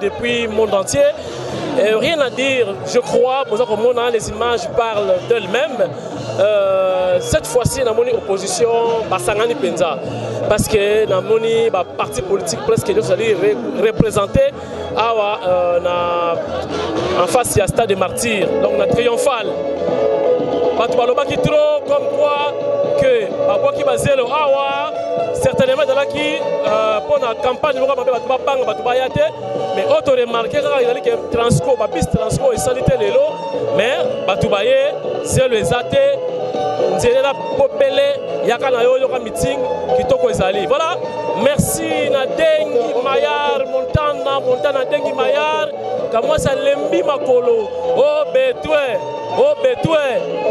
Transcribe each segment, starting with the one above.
depuis le monde entier. Et rien à dire, je crois, les images parlent d'elles-mêmes. Cette fois-ci, dans mon opposition, Basangani Penza. Parce que dans mon parti politique, presque nous allons représenter en face du stade des martyrs, donc la triomphale. Qui trop comme quoi que qui va zéro certainement dans la qui pour la campagne mais autre remarqué que transco transco et salité les lots mais batubaye c'est le athées nzela popele yakana yo yoka meeting kitoko ezali voilà merci na Dengi Mayar Montana Dengi Mayar kamwa sa lembi makolo oh betwe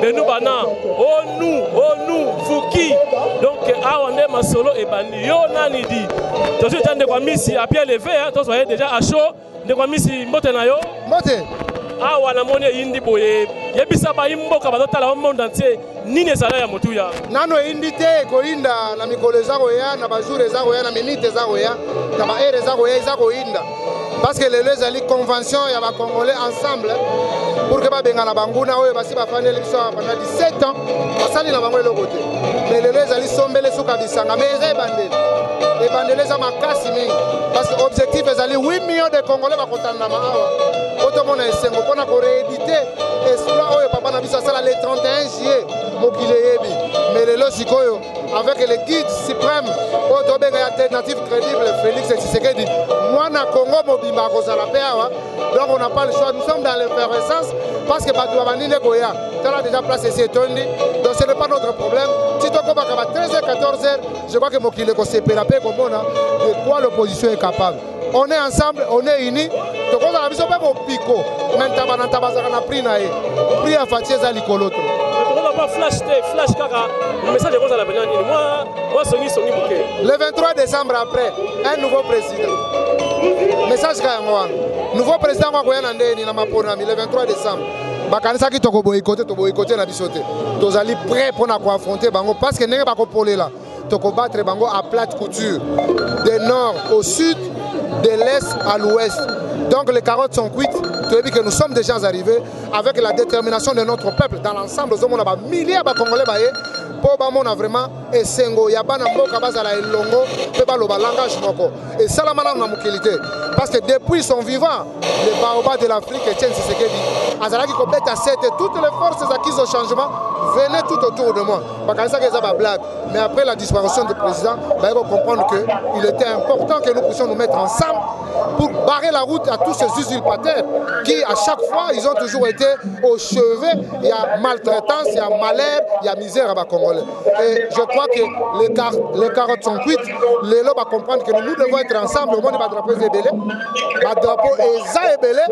benou bana oh nous Fouki donc awande masolo et bandi yo nani di to suis tande kwa misi à pied levé hein to soyez déjà à chaud de kwa misi mbote na yo mbote awa na moni yindi boye yebisa ba imboka bazotala au monde entier nini ezala ya motuya nano yindi te koinda na mikolo ezako ya na bajour ezako ya na minute ezako ya na ba heure ezako ya ezako inda parce que les ezali convention ya ba congolais ensemble pour que ba benga na banguna oyo basi ba faneli biso pendant 17 ans basali na bango le côté mais les ezali sombele suka bisanga mais ebandele za makasi mingi parce que objectif ezali 8 millions de congolais ba kotanda ma awa otomona esengo pona ko rééditer exploit oyo papa na biso asala le 31 juillet mokile yebi mais lelo sikoyo avec le guide suprême otobenga alternative crédible Félix Tshisekedi mwana Congo mobimba kozala pe awa donc on n'a pas le choix nous sommes dans l'effervescence parce que bato bandine koya tala déjà place ici etondi donc ce n'est pas notre problème si toko bakaba 13h 14h je crois que mokile ko sepela pe komona de quoi l'opposition est capable on est ensemble on est unis toko za biso pe mo piko maintenant na tabazaka na prix na ye prix à fatie za likoloto flash kaka message de la benani moi songi bouquet le 23 décembre après un nouveau président message kaya ngwana nouveau président kwa koyana ndeni na maponami le 23 décembre bakanisa ki toko boycotté na bisote tozali prêt pour na ko affronter bango parce que ndenge bako polela toko battre bango à plate couture de nord au sud de l'est à l'ouest. Donc les carottes sont cuites. Tu as vu que nous sommes déjà arrivés avec la détermination de notre peuple dans l'ensemble. Nous avons milliers de Congolais pour a vraiment esengo ya bana mboka bazala elongo pe ba loba langage moko et ça la mana na mukilité parce que depuis son vivant le baobab de l'Afrique Etienne Tshisekedi azalaki ko beta cette toutes les forces acquises au changement venaient tout autour de moi bakanisa que ça ba blague mais après la disparition du président il faut comprendre que il était important que nous puissions nous mettre ensemble pour barrer la route à tous ces usurpateurs qui à chaque fois ils ont toujours été au chevet. Il y a maltraitance, il y a malheur, il y a misère à Congolais. Et je crois que les carottes sont cuites. Les lots vont comprendre que nous devons être ensemble. Au monde va drapeau ébélé, va drapeau et ébélé.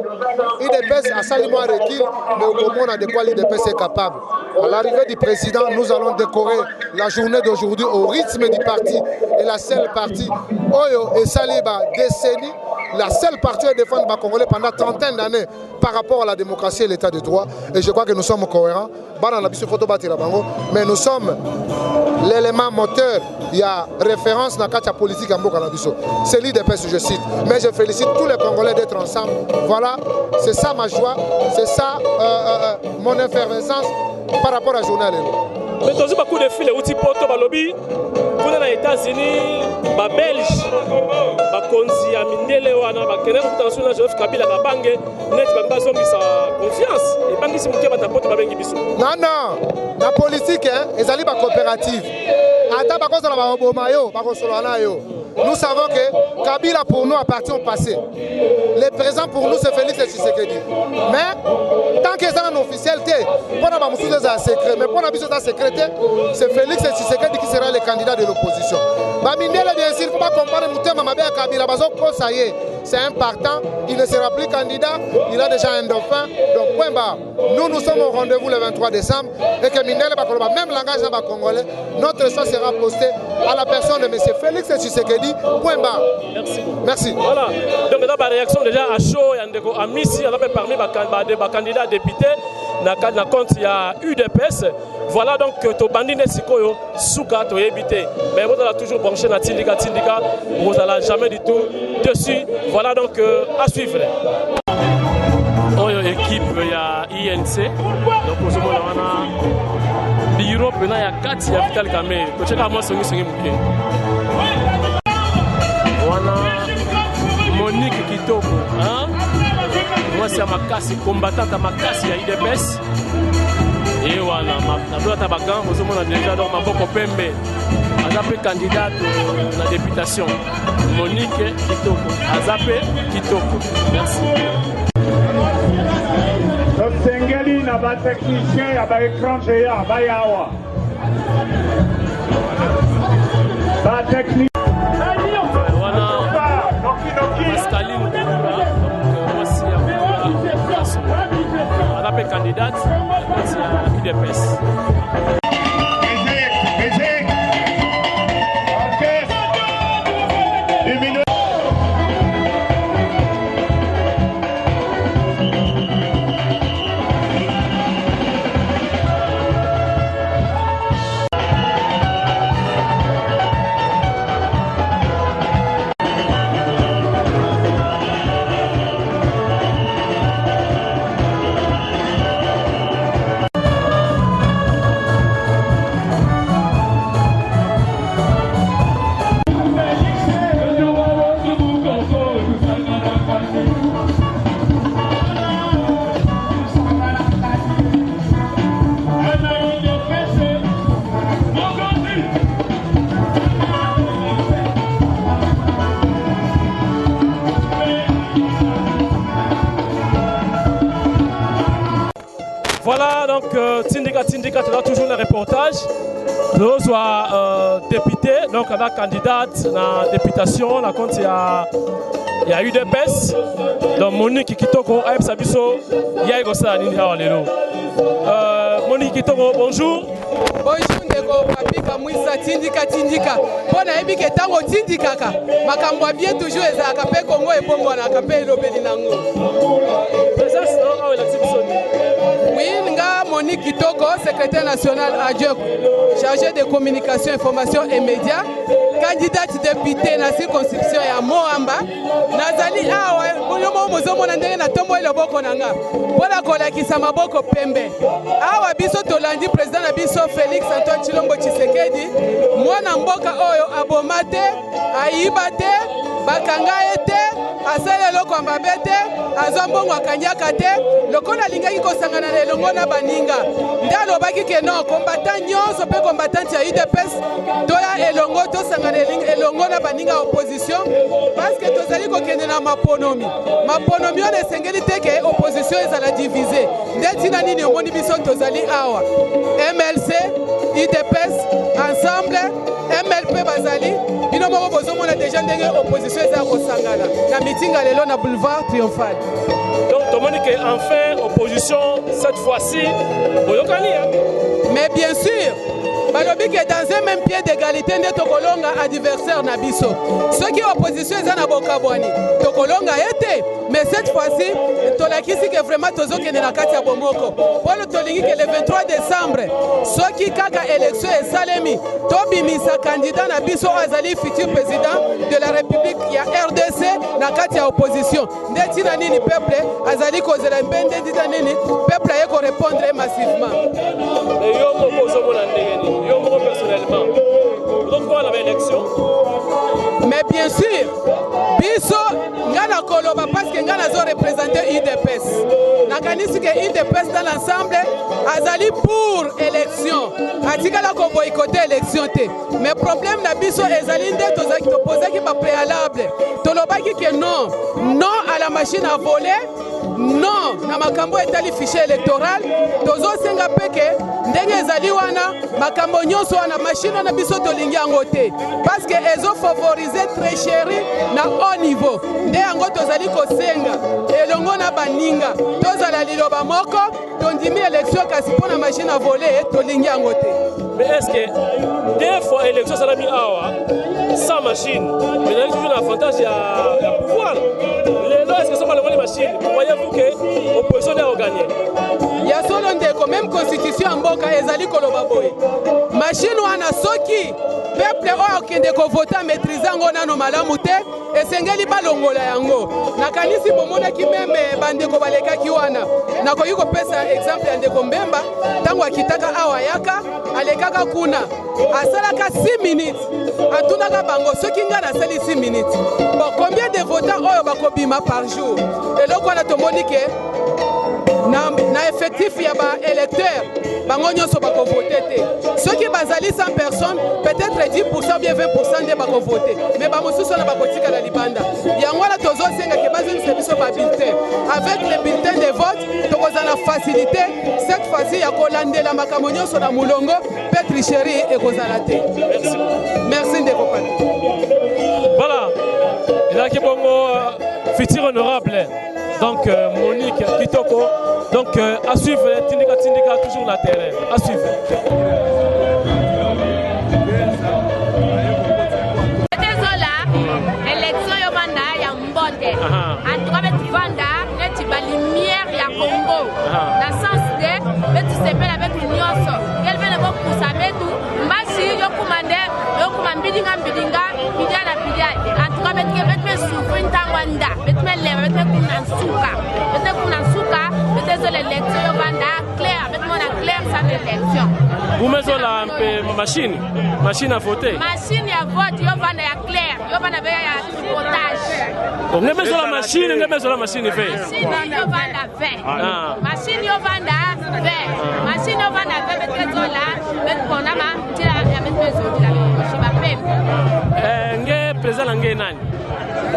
Il dépêche à Salimoa recul, mais au monde de quoi il dépêche est capable. À l'arrivée du président, nous allons décorer la journée d'aujourd'hui au rythme du parti et la seule partie Oyo et Saliba décennie. La seule partie à défendre les Congolais pendant 30 d'années par rapport à la démocratie et l'état de droit. Et je crois que nous sommes cohérents. Mais nous sommes l'élément moteur. Il y a référence dans la politique en Bokanabiso. C'est l'IDPS, je cite. Mais je félicite tous les Congolais d'être ensemble. Voilà, c'est ça ma joie. C'est ça mon effervescence par rapport à la journée. Mais tu as beaucoup de filles, outils poto, lobby, pour les États-Unis, les Belges, les Konzi, les Mindele, les Kenya, les Joseph Kabila, les Bangue, les Bangue, ils confiance. Les Bangue, ils sont non, non, la politique, ils allaient à coopérative. Nous savons que Kabila pour nous appartient au passé. Le présent pour nous c'est Félix Tshisekedi. Mais tant qu'ils sont en officialité, pour nous c'est secret. Mais pour nous c'est secret, c'est Félix Tshisekedi qui sera le candidat de l'opposition. Bamindele bien sûr, il ne faut pas comparer Moutema Mabé à Kabila. Ça y est, c'est un partant, il ne sera plus candidat, il a déjà un dauphin. Donc point barre. Nous sommes au rendez-vous le 23 décembre et que Mindele va même langage à Congolais. Notre choix sera posté à la personne de M. Félix Tshisekedi Tozali, point barre. Merci beaucoup. Merci. Voilà. Donc, dans la réaction déjà à chaud, il y a Missi, on a parmi les candidats députés, dans le compte, il y a UDPS. Voilà donc que bandi Nesikoyo, Souka, tu évité. Mais vous allez toujours brancher dans Tindika, vous n'allez jamais du tout dessus. Voilà donc à suivre. Équipe, il y a INC. Donc, pour ce moment, on a l'Europe, il y a 4, il y a Vital Kamé. On a Monique Kitoko. Moi, c'est Makassi, combattante à Makassi à IDPS. Et voilà, on a déjà donc Maboko Pembe. Azapé candidate à la députation. Monique Kitoko. Azapé Kitoko. Merci. Sengeli na ba technicien ya ba écran géant ba yawa. Ba technicien. Voilà. Pascaline. Voici on appelle candidate. C'est IDPS. Voilà donc Tindika, tu as toujours le reportage. Nous sommes députés, donc on a candidate à la députation, la compte il y a UDPS, donc Monique Kitoko, Aïb Sabiso, Yaïgo Sani, Monique Kitoko, bonjour. Bonjour Ndeko, Papi Kamwisa, Tindika. Bon, Aïbi Ketango Tindikaka, Makambwa bien toujours et Zakape Congo et Bongo Nakape Lobelinango. Oui, Nga Monique Kitoko, secrétaire national adjoint chargé de communication, information et médias, candidate députée dans la circonscription ya Moamba. Nazali awa, bonyomo mozomo nandenge na tombo ile boko nanga. Bona kola kisama boko pembe. Awa biso tolandi président na biso Félix Antoine Tshilombo Tshisekedi. Mwana mboka oyo abomate, aibate, bakanga ete, asale loko ambabete, azambongo akanyaka te. Lokona lingaki kosangana na elongo na baninga. Ndalo baki ke non combattant nyonso pe combattant ya UDPS toya elongo to sangana elongo na baninga opposition parce que tozali ko kende na maponomi on esengeli te ke opposition ezala divisée. Ndeti na nini omoni biso tozali awa. MLC, UDPS ensemble, MLP bazali bino moko bozomona déjà ndenge opposition ezala kosangana na mitinga lelo na boulevard triomphal. Donc, tout le monde est enfin opposition cette fois-ci. Mais bien sûr, balobi que dans un même pied d'égalité, nous tokolonga adversaire nabiso. Ceux qui opposition sont na bokabwani, tokolonga été. Mais cette fois-ci, tolakisi que vraiment tozo kende na kati ya bomoko. Pour le tolingi que le 23 décembre, ceux qui kaka élection et salemi, tobimisa candidat nabiso azali futur président de la République ya RDC na kati ya opposition. Ndeti na nini peuple azali kozela mbende ndeti na nini peuple aye ko répondre massivement. Mais yo moko zomona ndengeni, yo moko personnellement. Donc quoi la élection? Mais bien sûr, biso ngana koloba parce que ngana zo représenter UDPS. Nakanisi que UDPS dans l'ensemble azali pour élection. Atikala ko boycotter élection te. Mais problème na biso ezali nde tozaki to poser ki ba préalable. Tolobaki que non, non à la machine à voler. Non, na makambo etali fichier électoral, tozo senga peke ndenge ezali wana makambo nyonso wana machine na biso tolingi yango te parce que ezo favoriser tricherie na haut niveau. Nde yango tozali kosenga elongo na baninga tozala liloba moko tondimi élection kasi pona machine à voler tolingi yango te. Mais est-ce que des fois élection ça la mi awa sans machine. Mais il y a toujours l'avantage, il y a pouvoir. Est-ce que ça va le machine? Voyez-vous que l'opposition a gagné? Il y a solo ndeko, même constitution en boka ezali koloba boy. Machine wana soki peuple oyo okende kovota maîtriser yango nano malamu te esengeli balongola yango. Nakanisi bomonaki meme bandeko balekaki wana. Nakoki kopesa exemple ya ndeko Mbemba ntango akitaka awa yaka alekaka kuna asalaka 6 minutes atunaka bango soki nga nasali 6 minutes. Bon, combien de votants oyo bakobima par jour? Eloko wana tomoni ke na effectif ya ba électeur bango nyonso bako voter te. Ceux qui bazali 100 personnes, peut-être 10% bien 20% de bako voter. Mais ba mosusu na bako tika la libanda. Yango la tozo senga ke bazali service ba bulletin. Avec les bulletins de vote, tokoza na facilité cette fois-ci ya kolandela makambo nyonso na mulongo, pe tricherie e kozala te. Merci. Merci de compagnie. Voilà. Il a qui bongo futur honorable. Donc Monique Kitoko, donc à suivre Tindika toujours la terre, à suivre. Élection yobanda ya mbote. En tout cas tu vanda neti ba lumière ya Congo. Na sens de betu sepela betu nyonso. Quel vene bo kusa betu mbasi yokumambidinga bidana bidai. En tout cas betu souffrir tangwanda. Betu leva betu kuna suka betu l'élection yobanda clair betu mona clair sans élection. Vous mettez la machine à voter. Machine à vote yobanda ya clair. Yobanda be ya tripotage. On met sur la machine, on met sur la machine fait. Machine yobanda fait. Machine yobanda fait. Machine yobanda fait betu zola betu bonama tira ya betu zola. Shiba pembe. Nge président nge nani?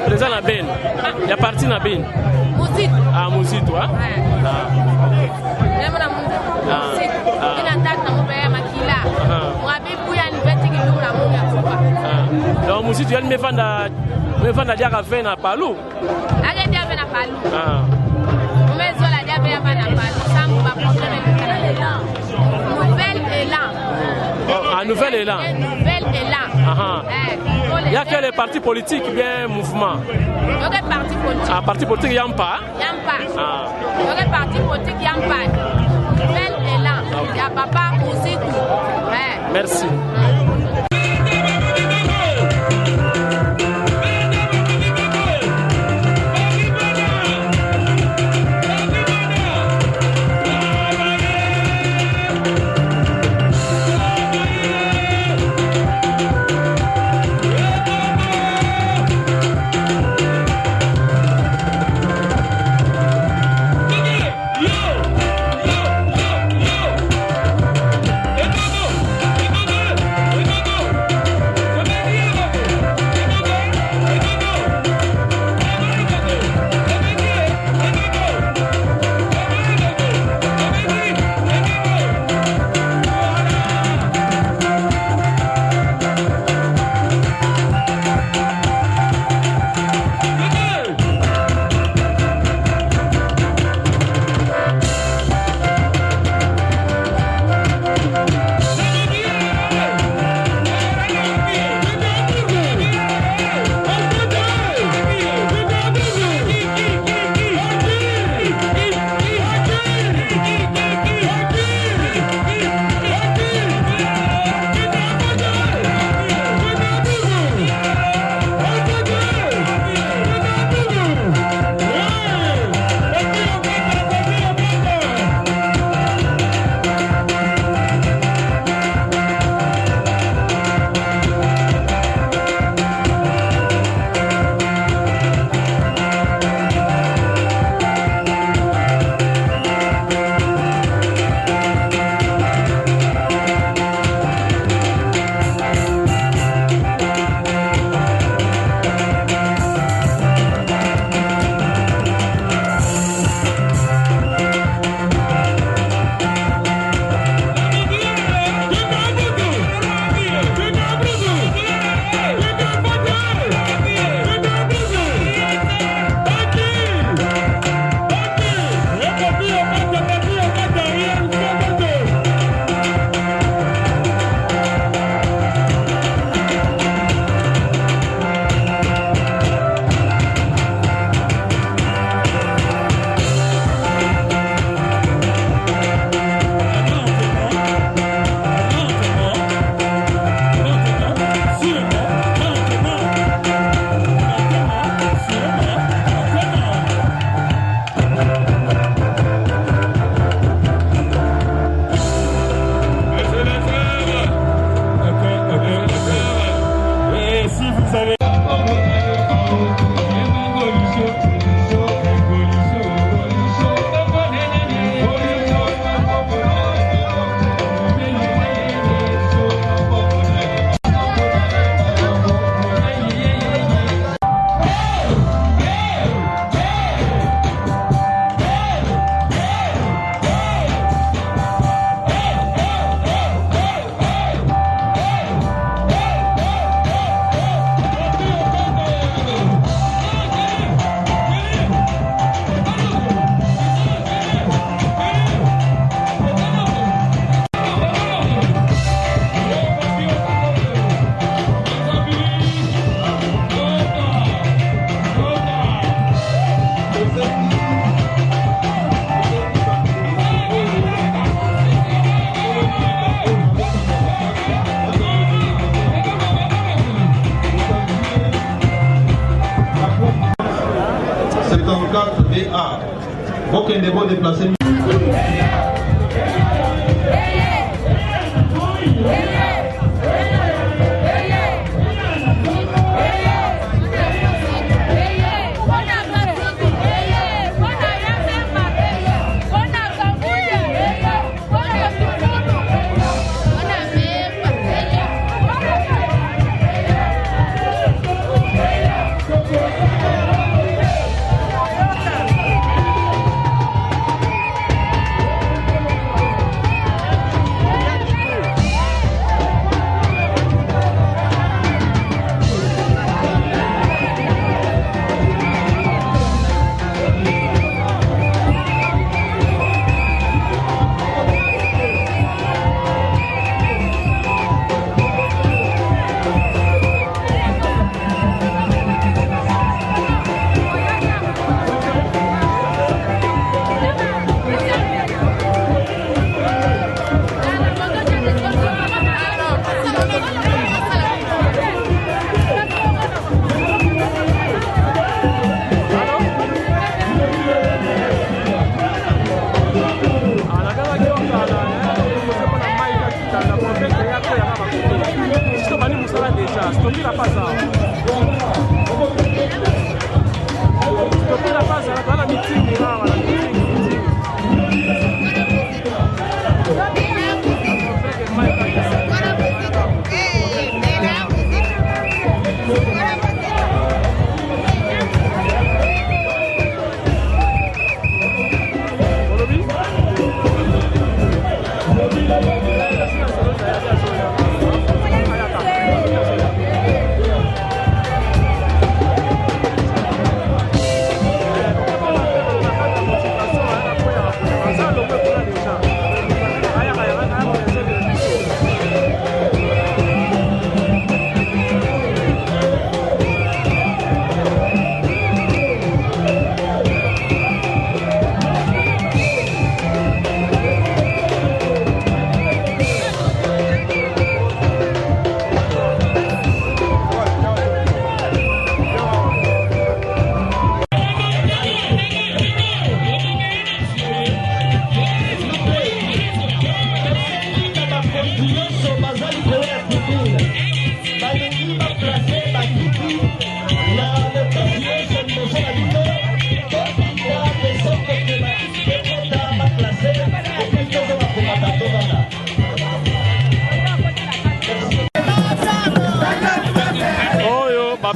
Président na Ben. Ya parti na Ben. Muzito. Ah Muzito ah. Lemo na Muzito. Ina tata na mobaya makila. Mwabi buya ni beti kidu na munya kupa. Donc Muzito yani mevanda diaka fait na Palu. Age diabe na Palu. Umezo la diabe ya na Palu. Sambu ba problème Nouvel élan. Un nouvel élan. Nouvel élan. Il y a que les partis politiques, bien mouvement. Il y a des partis politiques. Ah, parti politique, il n'y a pas. Il n'y a pas. Il y a des partis politiques, il n'y a pas. Nouvel élan. Il y a papa aussi tout. Merci. Ok, des bons déplacés.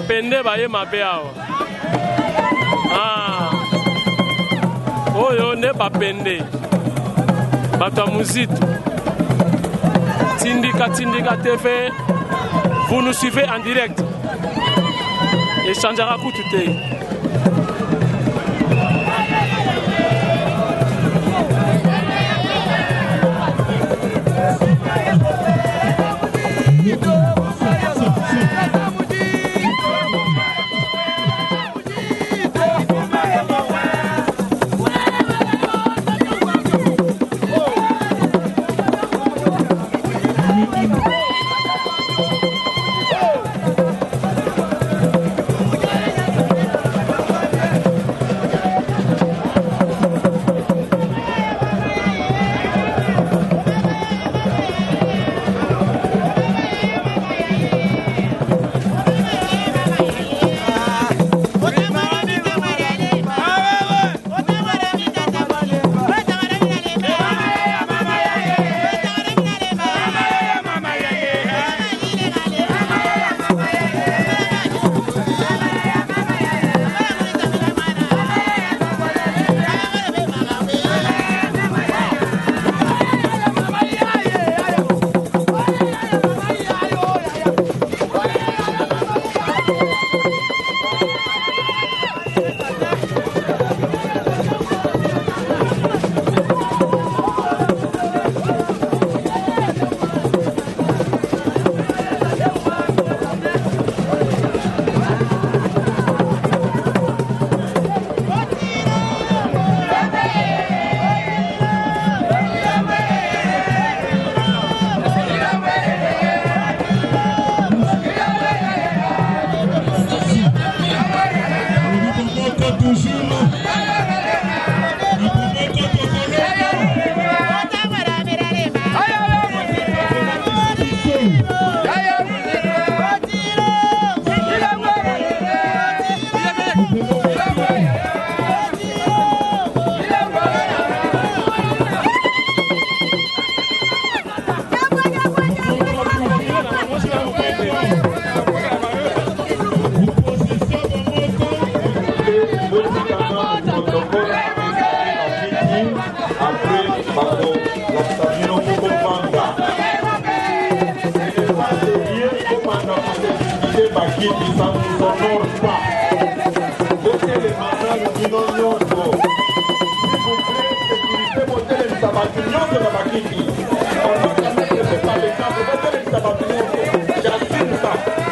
Pende baye mabe awa. Ah. Oyo ne bapende. Bato muzitu. Tindika TV. Vous nous suivez en direct. Échangera coup tout est. Bakiti, ça ne nous honore pas. Votez les mandats de Binonio. S'il vous plaît, sécurité, votez les Sabatinions de la Bakiti. On va quand même ne fait pas l'exemple. Votez les Sabatinions. J'assume ça.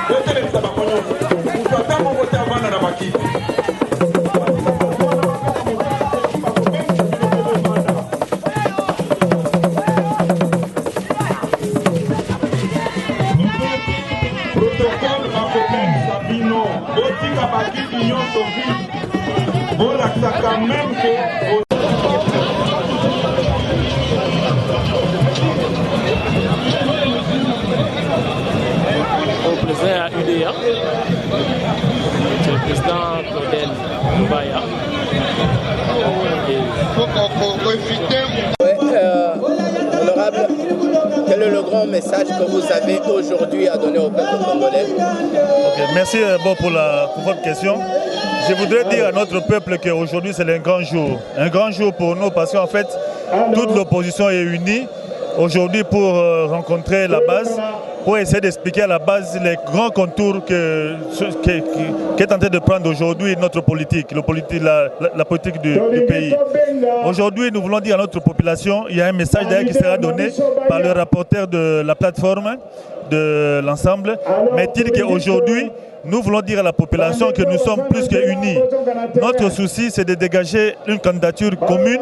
Votez les Sabatinions. Vous savez comment voter avant la Bakiti. Quand même que au président à UDA, c'est le président Claudel Mbaya. Honorable, quel est le grand message que vous avez aujourd'hui à donner au peuple congolais? Merci pour votre question. Je voudrais dire à notre peuple qu'aujourd'hui c'est un grand jour. Un grand jour pour nous parce qu'en fait, toute l'opposition est unie aujourd'hui pour rencontrer la base, pour essayer d'expliquer à la base les grands contours qu'est en train de prendre aujourd'hui notre politique, la politique du pays. Aujourd'hui, nous voulons dire à notre population, il y a un message d'ailleurs qui sera donné par le rapporteur de la plateforme de l'ensemble, mais il dit qu'aujourd'hui, nous voulons dire à la population que nous sommes plus qu'unis. Notre souci, c'est de dégager une candidature commune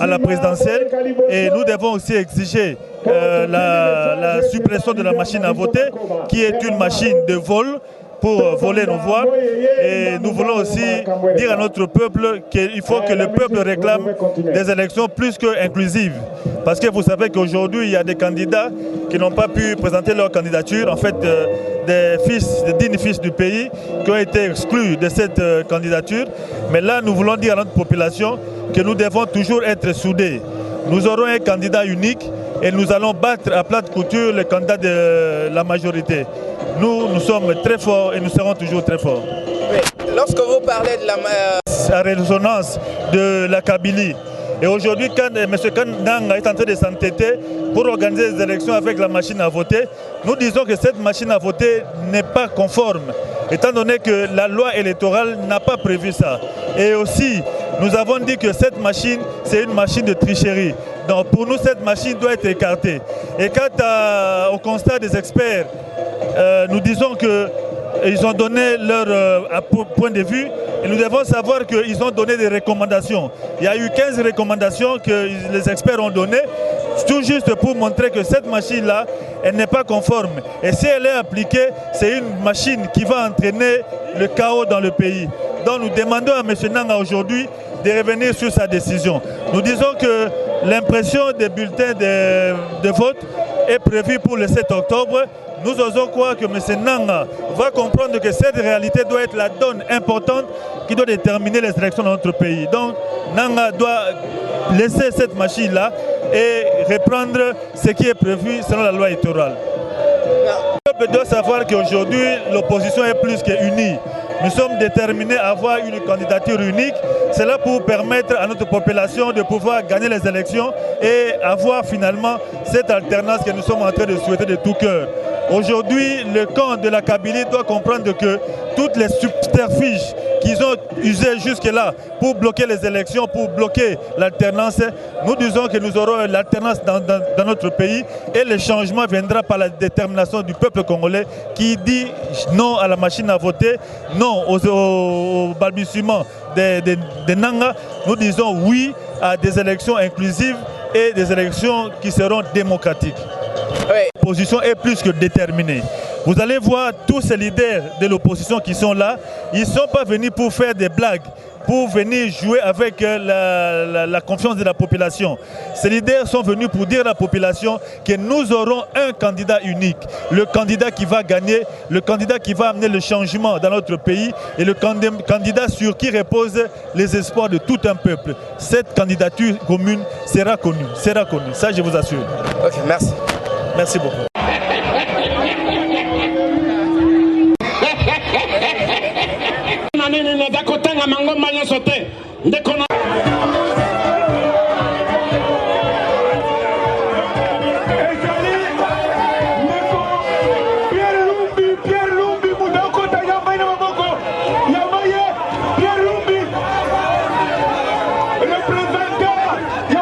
à la présidentielle et nous devons aussi exiger la suppression de la machine à voter, qui est une machine de vol pour voler nos voix. Et nous voulons aussi dire à notre peuple qu'il faut que le peuple réclame des élections plus qu'inclusives. Parce que vous savez qu'aujourd'hui, il y a des candidats qui n'ont pas pu présenter leur candidature. En fait, des dignes fils du pays qui ont été exclus de cette candidature. Mais là, nous voulons dire à notre population que nous devons toujours être soudés. Nous aurons un candidat unique et nous allons battre à plate couture le candidat de la majorité. Nous sommes très forts et nous serons toujours très forts. Oui. Lorsque vous parlez de la résonance de la Kabylie, et aujourd'hui, quand M. Kananga est en train de s'entêter pour organiser les élections avec la machine à voter, nous disons que cette machine à voter n'est pas conforme, étant donné que la loi électorale n'a pas prévu ça. Et aussi, nous avons dit que cette machine, c'est une machine de tricherie. Donc pour nous, cette machine doit être écartée. Et quant au constat des experts, nous disons qu'ils ont donné leur point de vue et nous devons savoir qu'ils ont donné des recommandations. Il y a eu 15 recommandations que les experts ont données, tout juste pour montrer que cette machine-là, elle n'est pas conforme. Et si elle est appliquée, c'est une machine qui va entraîner le chaos dans le pays. Donc nous demandons à M. Nanga aujourd'hui de revenir sur sa décision. Nous disons que l'impression des bulletins de vote est prévue pour le 7 octobre. Nous osons croire que M. Nanga va comprendre que cette réalité doit être la donne importante qui doit déterminer les élections dans notre pays. Donc Nanga doit laisser cette machine-là et reprendre ce qui est prévu selon la loi électorale. Le peuple doit savoir qu'aujourd'hui, l'opposition est plus qu'unie. Nous sommes déterminés à avoir une candidature unique. C'est là pour permettre à notre population de pouvoir gagner les élections et avoir finalement cette alternance que nous sommes en train de souhaiter de tout cœur. Aujourd'hui, le camp de la Kabylie doit comprendre que toutes les subterfuges qu'ils ont usés jusque-là pour bloquer les élections, pour bloquer l'alternance, nous disons que nous aurons l'alternance dans notre pays et le changement viendra par la détermination du peuple congolais qui dit non à la machine à voter, non au balbutiement des Nanga. Nous disons oui à des élections inclusives et des élections qui seront démocratiques. L'opposition est plus que déterminée. Vous allez voir tous ces leaders de l'opposition qui sont là, ils ne sont pas venus pour faire des blagues, pour venir jouer avec la confiance de la population. Ces leaders sont venus pour dire à la population que nous aurons un candidat unique, le candidat qui va gagner, le candidat qui va amener le changement dans notre pays et le candidat sur qui reposent les espoirs de tout un peuple. Cette candidature commune sera connue, ça je vous assure. Ok, merci. Merci beaucoup. Pierre Lumbi, Kabila.